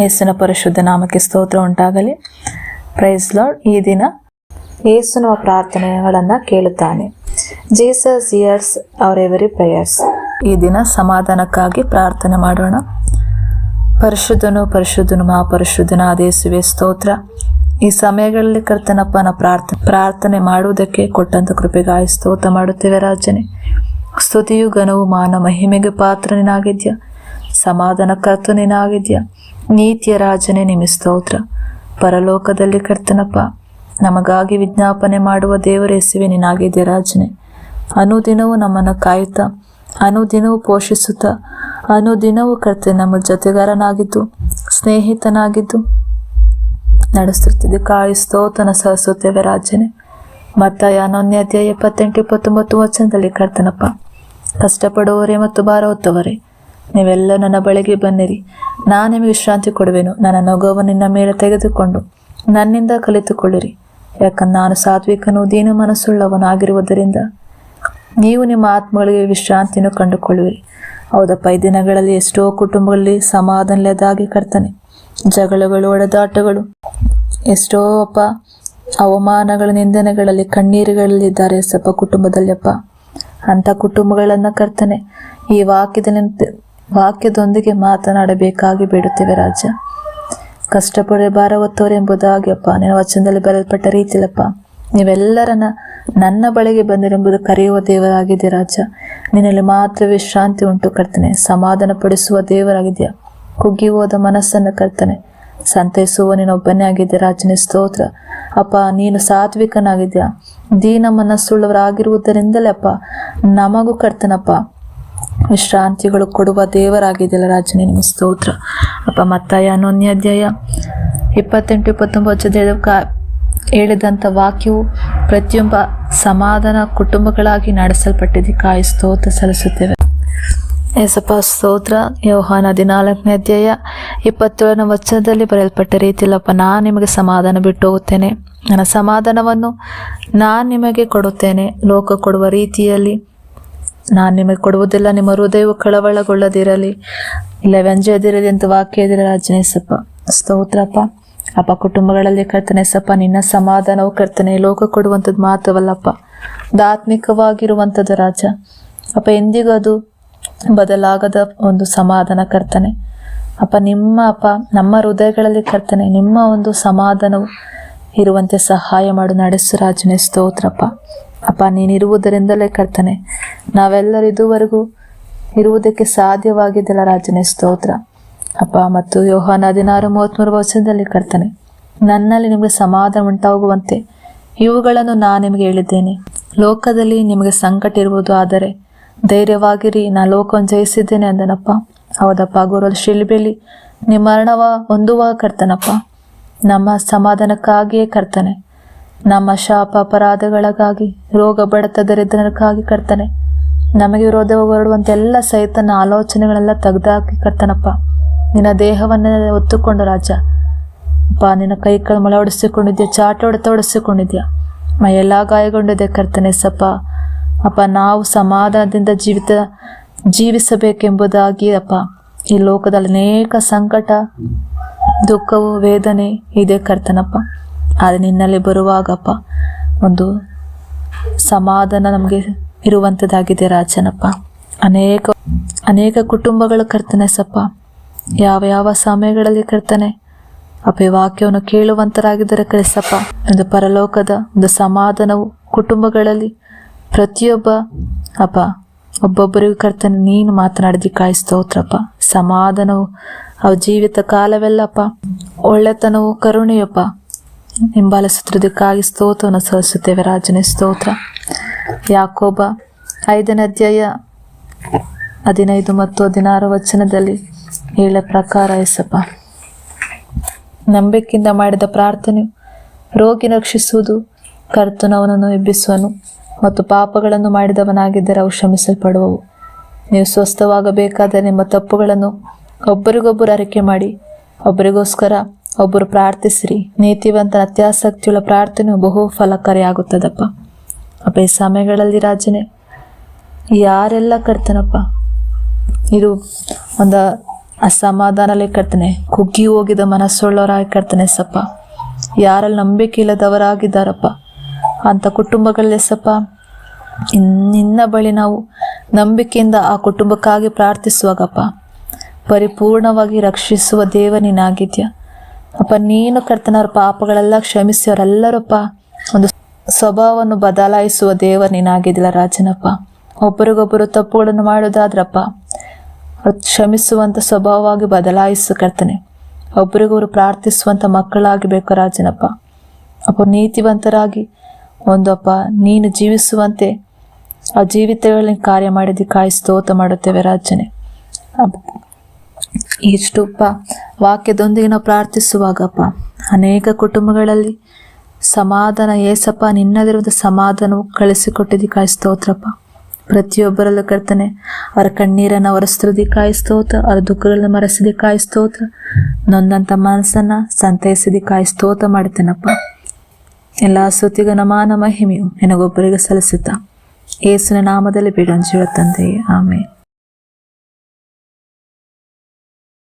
ಯೇಸುವಿನ ಪರಿಶುದ್ಧ ನಾಮಕ್ಕೆ ಸ್ತೋತ್ರ ಉಂಟಾಗಲಿ. Price lord. ಈ ದಿನ ಯೇಸುವಿನ ಪ್ರಾರ್ಥನೆಗಳನ್ನು ಕೇಳುತ್ತಾನೆ. Jesus hears our every prayers. ಈ ದಿನ ಸಮಾಧಾನಕ್ಕಾಗಿ ಪ್ರಾರ್ಥನೆ ಮಾಡೋಣ. ಪರಿಶುದ್ಧನು ಪರಿಶುದ್ಧನು ಮಹಾಪರಿಶುದ್ಧನಾದ ಯೇಸುವೆ ಸ್ತೋತ್ರ. ಈ ಸಮಯಗಳಲ್ಲಿ ಕರ್ತನಪ್ಪನ ಪ್ರಾರ್ಥನೆ ಮಾಡುವುದಕ್ಕೆ ಕೊಟ್ಟಂತ ಕೃಪೆಗಾಗಿ ಸ್ತೋತ್ರ ಮಾಡುತ್ತೇವೆ ರಾಜನೇ. ಸ್ತುತಿಯು ಘನವು ಮಾನ ಮಹಿಮೆಗೆ ಪಾತ್ರ ನೀನಾಗಿದ್ಯಾ. ಸಮಾಧಾನ ಕರ್ತ ನೀನಾಗಿದ್ಯಾ. ನೀತಿಯ ರಾಜನೇ ನಿಮಗೆ ಸ್ತೋತ್ರ. ಪರಲೋಕದಲ್ಲಿ ಕರ್ತನಪ್ಪ ನಮಗಾಗಿ ವಿಜ್ಞಾಪನೆ ಮಾಡುವ ದೇವರ ಯೇಸುವೆ ನೀನಾಗಿದ್ಯಾ ರಾಜನೇ. ಅನುದಿನವೂ ನಮ್ಮನ್ನು ಕಾಯುತ್ತಾ, ಅನುದಿನವೂ ಪೋಷಿಸುತ್ತಾ, ಅನುದಿನವೂ ಕರ್ತನೆ ನಮ್ಮ ಜೊತೆಗಾರನಾಗಿದ್ದು, ಸ್ನೇಹಿತನಾಗಿದ್ದು ನಡೆಸುತ್ತಿದ್ದೆ ಕಾಯಿ ಸ್ತೋತ್ರನ ಸಲ್ಲಿಸುತ್ತೇವೆ ರಾಜನೇ. ಮತ್ತಾಯ 11ನೇ ಅಧ್ಯಾಯ 28-29 ವಚನದಲ್ಲಿ ಕರ್ತನಪ್ಪ, ಕಷ್ಟಪಡುವವರೇ ಮತ್ತು ಭಾರ ಹೊತ್ತವರೇ ನೀವೆಲ್ಲ ನನ್ನ ಬಳಿಗೆ ಬನ್ನಿರಿ, ನಾನು ನಿಮಗೆ ವಿಶ್ರಾಂತಿ ಕೊಡುವೆನು. ನನ್ನ ನೊಗವನ್ನು ನಿನ್ನ ಮೇಲೆ ತೆಗೆದುಕೊಂಡು ನನ್ನಿಂದ ಕಲಿತುಕೊಳ್ಳಿರಿ, ಯಾಕಂದ್ರೆ ನಾನು ಸಾತ್ವಿಕನು ದೀನ ಮನಸ್ಸುಳ್ಳವನು ಆಗಿರುವುದರಿಂದ ನೀವು ನಿಮ್ಮ ಆತ್ಮಗಳಿಗೆ ವಿಶ್ರಾಂತಿಯನ್ನು ಕಂಡುಕೊಳ್ಳುವಿರಿ. ಹೌದಪ್ಪ, ಈ ದಿನಗಳಲ್ಲಿ ಎಷ್ಟೋ ಕುಟುಂಬಗಳಲ್ಲಿ ಸಮಾಧಾನಲೇದಾಗಿ ಕರ್ತನೆ ಜಗಳಗಳು, ಒಡೆದಾಟಗಳು, ಎಷ್ಟೋ ಅಪ್ಪ ಅವಮಾನಗಳ ನಿಂದನೆಗಳಲ್ಲಿ ಕಣ್ಣೀರುಗಳಲ್ಲಿದ್ದಾರೆ ಸಪ್ಪ ಕುಟುಂಬದಲ್ಲಿ ಅಪ್ಪ. ಅಂಥ ಕುಟುಂಬಗಳನ್ನು ಕರ್ತನೆ ಈ ವಾಕ್ಯದೊಂದಿಗೆ ಮಾತನಾಡಬೇಕಾಗಿ ಬೇಡುತ್ತೇವೆ ರಾಜ. ಕಷ್ಟಪಡೆ ಭಾರ ಹೊತ್ತವರು ಎಂಬುದಾಗಿ ಅಪ್ಪ ನಿನ್ನ ವಚನದಲ್ಲಿ ಬರೆಯಲ್ಪಟ್ಟ ರೀತಿಲಪ್ಪ ನೀವೆಲ್ಲರನ್ನ ನನ್ನ ಬಳಿಗೆ ಬಂದಿರೆಂಬುದು ಕರೆಯುವ ದೇವರಾಗಿದೆ ರಾಜ. ನಿನ್ನಲ್ಲಿ ಮಾತ್ರ ವಿಶ್ರಾಂತಿ ಉಂಟು ಕರ್ತನೆ. ಸಮಾಧಾನ ಪಡಿಸುವ ದೇವರಾಗಿದೆಯಾ. ಕುಗ್ಗಿ ಹೋದ ಮನಸ್ಸನ್ನು ಕರ್ತನೆ ಸಂತೈಸುವ ನೀನೊಬ್ಬನೇ ಆಗಿದ್ದೆ ರಾಜನೇ ಸ್ತೋತ್ರ. ಅಪ್ಪ ನೀನು ಸಾತ್ವಿಕನಾಗಿದ್ಯಾ. ದೀನ ಮನಸ್ಸುಳ್ಳವರಾಗಿರುವುದರಿಂದಲೇ ಅಪ್ಪ ನಮಗೂ ಕರ್ತನಪ್ಪ ವಿಶ್ರಾಂತಿಗಳು ಕೊಡುವ ದೇವರಾಗಿದೆಯಲ್ಲ ರಾಜನೇ ನಿಮಗೆ ಸ್ತೋತ್ರ. ಅಪ್ಪ ಮತ್ತಾಯ 11ನೇ ಅಧ್ಯಾಯ 28-29 ಹೇಳಿದಂಥ ವಾಕ್ಯವು ಪ್ರತಿಯೊಬ್ಬ ಸಮಾಧಾನ ಕುಟುಂಬಗಳಾಗಿ ನಡೆಸಲ್ಪಟ್ಟಿದೆ. ಕಾಯಿ ಸ್ತೋತ್ರ ಸಲ್ಲಿಸುತ್ತೇವೆ ಏಸಪ್ಪ ಸ್ತೋತ್ರ. ಯೋಹಾನ 14ನೇ ಅಧ್ಯಾಯ 27ನೇ ವಚನದಲ್ಲಿ ಬರೆಯಲ್ಪಟ್ಟ ರೀತಿಯಲ್ಲಪ್ಪ, ನಾನು ನಿಮಗೆ ಸಮಾಧಾನ ಬಿಟ್ಟು ಹೋಗುತ್ತೇನೆ, ನನ್ನ ಸಮಾಧಾನವನ್ನು ನಾನು ನಿಮಗೆ ಕೊಡುತ್ತೇನೆ. ಲೋಕ ಕೊಡುವ ರೀತಿಯಲ್ಲಿ ನಾನು ನಿಮಗೆ ಕೊಡುವುದಿಲ್ಲ. ನಿಮ್ಮ ಹೃದಯವು ಕಳವಳಗೊಳ್ಳದಿರಲಿ, ಇಲ್ಲ ವ್ಯಂಜದಿರಲಿ ಅಂತ ವಾಕ್ಯ ಇದಿರ ರಾಜನೇಸಪ್ಪ ಸ್ತೋತ್ರಪ್ಪ. ಅಪ್ಪ ಕುಟುಂಬಗಳಲ್ಲಿ ಕರ್ತನೆ ಸಪ್ಪ ನಿನ್ನ ಸಮಾಧಾನವು ಕರ್ತನೆ ಲೋಕ ಕೊಡುವಂಥದ್ದು ಮಾತ್ರವಲ್ಲಪ್ಪ, ಆತ್ಮಿಕವಾಗಿರುವಂಥದ್ದು ರಾಜ. ಅಪ್ಪ ಎಂದಿಗೂ ಅದು ಬದಲಾಗದ ಒಂದು ಸಮಾಧಾನ ಕರ್ತನೆ ಅಪ್ಪ. ನಮ್ಮ ಹೃದಯಗಳಲ್ಲಿ ಕರ್ತನೆ ನಿಮ್ಮ ಒಂದು ಸಮಾಧಾನವು ಇರುವಂತೆ ಸಹಾಯ ಮಾಡು ನಡೆಸು ರಾಜನೇ ಸ್ತೋತ್ರಪ್ಪ. ಅಪ್ಪ ನೀನಿರುವುದರಿಂದಲೇ ಕರ್ತನೆ ನಾವೆಲ್ಲರೂ ಇದುವರೆಗೂ ಇರುವುದಕ್ಕೆ ಸಾಧ್ಯವಾಗಿದ್ದಿಲ್ಲ ರಾಜನೇ ಸ್ತೋತ್ರ ಅಪ್ಪ. ಮತ್ತು ಯೋಹಾನ 16:33 ವಚನದಲ್ಲಿ ಕರ್ತನೆ ನನ್ನಲ್ಲಿ ನಿಮಗೆ ಸಮಾಧಾನ ಉಂಟಾಗುವಂತೆ ಇವುಗಳನ್ನು ನಾನು ನಿಮಗೆ ಹೇಳಿದ್ದೇನೆ. ಲೋಕದಲ್ಲಿ ನಿಮಗೆ ಸಂಕಟ ಇರುವುದು, ಆದರೆ ಧೈರ್ಯವಾಗಿರಿ, ನಾ ಲೋಕವನ್ನು ಜಯಿಸಿದ್ದೇನೆ ಅಂದನಪ್ಪ. ಹೌದಪ್ಪ, ಗುರು ಶಿಲ್ಬೆಲಿ ನಿಮ್ಮ ಮರಣವ ಹೊಂದುವ ಕರ್ತನಪ್ಪ ನಮ್ಮ ಸಮಾಧಾನಕ್ಕಾಗಿಯೇ ಕರ್ತನೆ, ನಮ್ಮ ಶಾಪ ಅಪರಾಧಗಳಿಗಾಗಿ, ರೋಗ ಬಡತ ದರಿದ್ರಕ್ಕಾಗಿ ಕರ್ತನೆ, ನಮಗೆ ವಿರೋಧವಾಗಿ ಹೊರಡುವಂಥ ಎಲ್ಲ ಸೈತನ ಆಲೋಚನೆಗಳೆಲ್ಲ ತೆಗೆದಾಕಿ ಕರ್ತನಪ್ಪ ನಿನ್ನ ದೇಹವನ್ನೇ ಒತ್ತುಕೊಂಡು ರಾಜ ಅಪ್ಪ ನಿನ್ನ ಕೈಗಳು ಮೊಳೆ ಹೊಡಿಸಿಕೊಂಡಿದ್ಯಾ, ಚಾಟ ಹೊಡೆತ ಹೊಡಿಸಿಕೊಂಡಿದ್ಯಾ, ಮೈಯೆಲ್ಲ ಗಾಯಗೊಂಡಿದೆ ಕರ್ತನೆ ಸಪ್ಪ. ಅಪ್ಪ ನಾವು ಸಮಾಧಾನದಿಂದ ಜೀವಿಸಬೇಕೆಂಬುದಾಗಿ ಅಪ್ಪ ಈ ಲೋಕದಲ್ಲಿ ಅನೇಕ ಸಂಕಟ, ದುಃಖವು, ವೇದನೆ ಇದೆ ಕರ್ತನಪ್ಪ. ಆದರೆ ನಿನ್ನಲ್ಲಿ ಬರುವಾಗಪ್ಪ ಒಂದು ಸಮಾಧಾನ ನಮಗೆ ಇರುವಂಥದ್ದಾಗಿದೆ ರಾಜನಪ್ಪ. ಅನೇಕ ಕುಟುಂಬಗಳು ಕರ್ತನೆ ಸಪ್ಪ ಯಾವ ಸಮಯಗಳಲ್ಲಿ ಕರ್ತನೆ ಅಪ್ಪ ಈ ವಾಕ್ಯವನ್ನು ಕೇಳುವಂತರಾಗಿದ್ದರೆ ಕಳಿಸಪ್ಪ. ಒಂದು ಪರಲೋಕದ ಒಂದು ಸಮಾಧಾನವು ಕುಟುಂಬಗಳಲ್ಲಿ ಪ್ರತಿಯೊಬ್ಬ ಅಪ್ಪ ಒಬ್ಬೊಬ್ಬರಿಗೂ ಕರ್ತನೆ ನೀನು ಮಾತನಾಡಿದಿ ಕಾಯಿ ಸ್ತೋತ್ರಪ್ಪ. ಸಮಾಧಾನವು ಅವ ಜೀವಿತ ಕಾಲವೆಲ್ಲಪ್ಪ ಒಳ್ಳೆತನವು ಕರುಣೆಯಪ್ಪ ಹಿಂಬಾಲಿಸುತ್ತಿರುವುದಕ್ಕಾಗಿ ಸ್ತೋತ್ರವನ್ನು ಸಲ್ಲಿಸುತ್ತೇವೆ ರಾಜನೇ ಸ್ತೋತ್ರ. ಯಾಕೋಬ 5ನೇ ಅಧ್ಯಾಯ 15 ಮತ್ತು 16 ವಚನದಲ್ಲಿ ಹೇಳ ಪ್ರಕಾರ ಎಸಪ್ಪ, ನಂಬಿಕೆಯಿಂದ ಮಾಡಿದ ಪ್ರಾರ್ಥನೆ ರೋಗಿ ರಕ್ಷಿಸುವುದು, ಕರ್ತನು ಅವನನ್ನು ಎಬ್ಬಿಸುವನು, ಮತ್ತು ಪಾಪಗಳನ್ನು ಮಾಡಿದವನಾಗಿದ್ದರೆ ಅವು ಕ್ಷಮಿಸಲ್ಪಡುವವು. ನೀವು ಸ್ವಸ್ಥವಾಗಬೇಕಾದರೆ ನಿಮ್ಮ ತಪ್ಪುಗಳನ್ನು ಒಬ್ಬರಿಗೊಬ್ಬರು ಅರಿಕೆ ಮಾಡಿ ಒಬ್ಬರಿಗೋಸ್ಕರ ಒಬ್ಬರು ಪ್ರಾರ್ಥಿಸಿರಿ. ನೀತಿವಂತನ ಅತ್ಯಾಸಕ್ತಿಯುಳ್ಳ ಪ್ರಾರ್ಥನೆಯು ಬಹು ಫಲಕಾರಿಯಾಗುತ್ತದಪ್ಪ. ಅಪ್ಪ ಈ ಸಮಯಗಳಲ್ಲಿ ರಾಜನೇ ಯಾರೆಲ್ಲ ಕರ್ತನಪ್ಪ ಇದು ಒಂದು ಅಸಮಾಧಾನದಲ್ಲಿ ಕರ್ತನೆ ಕುಗ್ಗಿ ಹೋಗಿದ ಮನಸ್ಸುಳ್ಳವರಾಗಿ ಕರ್ತನೆ ಸಪ್ಪ, ಯಾರಲ್ಲಿ ನಂಬಿಕೆ ಇಲ್ಲದವರಾಗಿದ್ದಾರಪ್ಪ ಅಂಥ ಕುಟುಂಬಗಳಲ್ಲಿ ಸಪ್ಪ ನಿನ್ನ ಬಳಿ ನಾವು ನಂಬಿಕೆಯಿಂದ ಆ ಕುಟುಂಬಕ್ಕಾಗಿ ಪ್ರಾರ್ಥಿಸುವಾಗಪ್ಪ ಪರಿಪೂರ್ಣವಾಗಿ ರಕ್ಷಿಸುವ ದೇವ ನೀನಾಗಿದ್ಯಾ ಅಪ್ಪ. ನೀನು ಕರ್ತನೆ ಅವ್ರ ಪಾಪಗಳೆಲ್ಲ ಕ್ಷಮಿಸಿ ಅವರೆಲ್ಲರಪ್ಪ ಒಂದು ಸ್ವಭಾವವನ್ನು ಬದಲಾಯಿಸುವ ದೇವ ನೀನಾಗಿದ್ದಿಲ್ಲ ರಾಜನಪ್ಪ. ಒಬ್ಬರಿಗೊಬ್ಬರು ತಪ್ಪುಗಳನ್ನು ಮಾಡೋದಾದ್ರಪ್ಪ ಅವ್ರು ಕ್ಷಮಿಸುವಂಥ ಸ್ವಭಾವವಾಗಿ ಬದಲಾಯಿಸು ಕರ್ತನೆ. ಒಬ್ಬರಿಗೊಬ್ಬರು ಪ್ರಾರ್ಥಿಸುವಂಥ ಮಕ್ಕಳಾಗಬೇಕು ರಾಜನಪ್ಪ. ಅಪ್ಪ ನೀತಿವಂತರಾಗಿ ಒಂದಪ್ಪ ನೀನು ಜೀವಿಸುವಂತೆ ಆ ಜೀವಿತಗಳಲ್ಲಿ ಕಾರ್ಯ ಮಾಡಿದ್ದಕ್ಕಾಗಿ ಸ್ತೋತ್ರ ಮಾಡುತ್ತೇವೆ ರಾಜನೇ. ಇಷ್ಟುಪ್ಪ ವಾಕ್ಯದೊಂದಿಗೆ ನಾವು ಪ್ರಾರ್ಥಿಸುವಾಗಪ್ಪ ಅನೇಕ ಕುಟುಂಬಗಳಲ್ಲಿ ಸಮಾಧಾನ ಏಸಪ್ಪ ನಿನ್ನಲ್ಲಿರುವಂಥ ಸಮಾಧಾನವು ಕಳಿಸಿಕೊಟ್ಟಿದ್ದಕ್ಕಾಗಿ ಸ್ತೋತ್ರಪ್ಪ. ಪ್ರತಿಯೊಬ್ಬರಲ್ಲೂ ಕರ್ತನೆ ಅವರ ಕಣ್ಣೀರನ್ನು ಒರೆಸಿದ್ದಕ್ಕಾಗಿ ಸ್ತೋತ್ರ, ಅವರ ದುಃಖಗಳನ್ನು ಮರೆಸಿದ್ದಕ್ಕಾಗಿ ಸ್ತೋತ್ರ, ನೊಂದಂಥ ಮನಸ್ಸನ್ನು ಸಂತೈಸಿದ್ದಕ್ಕಾಗಿ ಸ್ತೋತ್ರ ಮಾಡ್ತೇನಪ್ಪ. ಎಲ್ಲ ಸ್ತುತಿಗೂ ನಮಾನ ಮಹಿಮೆಯು ನಿನಗೊಬ್ಬರಿಗೆ ಸಲ್ಲಿಸುತ್ತಾ ಯೇಸುವಿನ ನಾಮದಲ್ಲಿ ಬೇಡ ಜೀವ ತಂದೆಯೇ, ಆಮೇಲೆ.